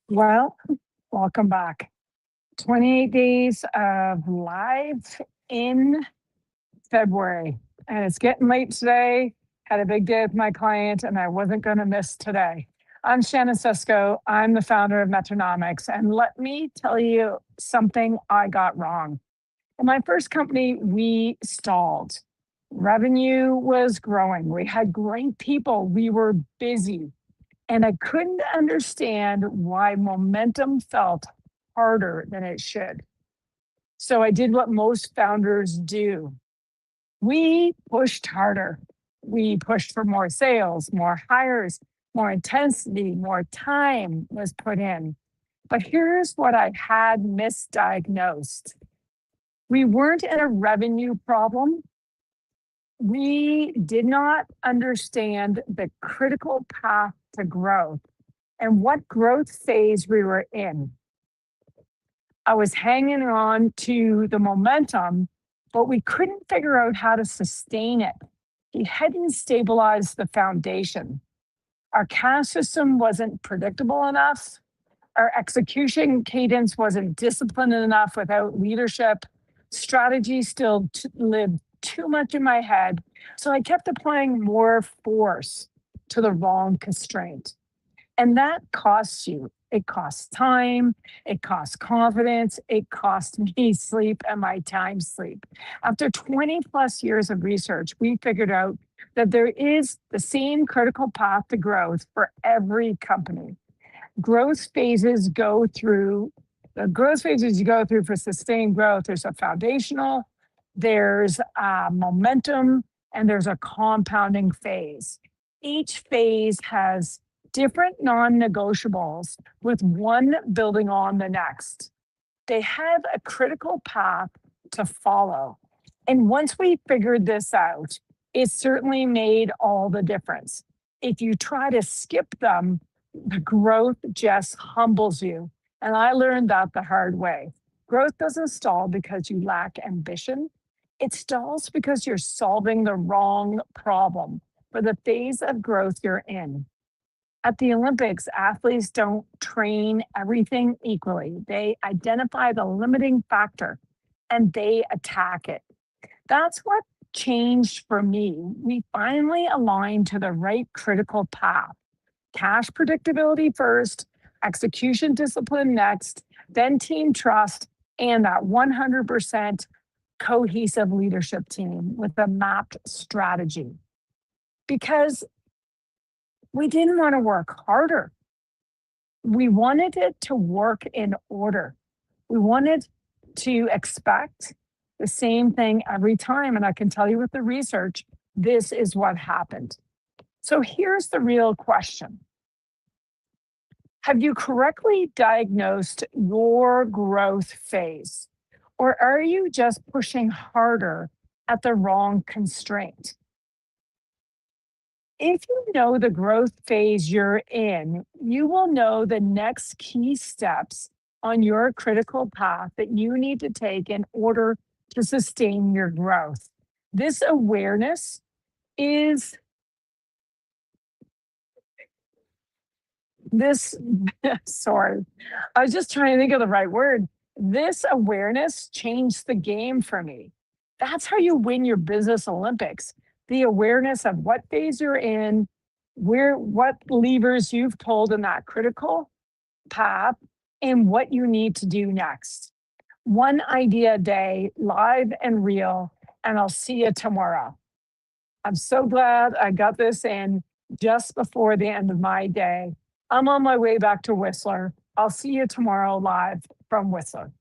Well, welcome back. 28 days of live in February. And it's getting late today. Had a big day with my client, and I wasn't going to miss today. I'm Shannon Sesko. I'm the founder of Metronomics. And let me tell you something I got wrong. In my first company, we stalled. Revenue was growing. We had great people. We were busy. And I couldn't understand why momentum felt harder than it should. So I did what most founders do. We pushed harder. We pushed for more sales, more hires, more intensity, more time was put in. But here's what I had misdiagnosed. We weren't in a revenue problem. We did not understand the critical path to growth and what growth phase we were in. I was hanging on to the momentum, but we couldn't figure out how to sustain it. We hadn't stabilized the foundation. Our cash system wasn't predictable enough. Our execution cadence wasn't disciplined enough without leadership. Strategy still lived too much in my head. So I kept applying more force to the wrong constraint. And that costs you. It costs time, it costs confidence, it costs me sleep and my time sleep. After 20 plus years of research, we figured out that there is the same critical path to growth for every company. Growth phases go through the growth phases you go through for sustained growth. There's a foundational, there's a momentum, and there's a compounding phase. Each phase has different non-negotiables with one building on the next. They have a critical path to follow. And once we figured this out, it certainly made all the difference. If you try to skip them, the growth just humbles you. And I learned that the hard way. Growth doesn't stall because you lack ambition. It stalls because you're solving the wrong problem for the phase of growth you're in. At the Olympics, athletes don't train everything equally. They identify the limiting factor and they attack it. That's what changed for me. We finally aligned to the right critical path. Cash predictability first, execution discipline next, then team trust, and that 100% cohesive leadership team with a mapped strategy. Because we didn't want to work harder. We wanted it to work in order. We wanted to expect the same thing every time. And I can tell you with the research, this is what happened. So here's the real question. Have you correctly diagnosed your growth phase? Or are you just pushing harder at the wrong constraint? If you know the growth phase you're in, you will know the next key steps on your critical path that you need to take in order to sustain your growth. This awareness is this, sorry, I was just trying to think of the right word. This awareness changed the game for me. That's how you win your business Olympics. The awareness of what phase you're in, what levers you've pulled in that critical path, and what you need to do next. One idea a day, live and real, and I'll see you tomorrow. I'm so glad I got this in just before the end of my day. I'm on my way back to Whistler. I'll see you tomorrow live from Whistler.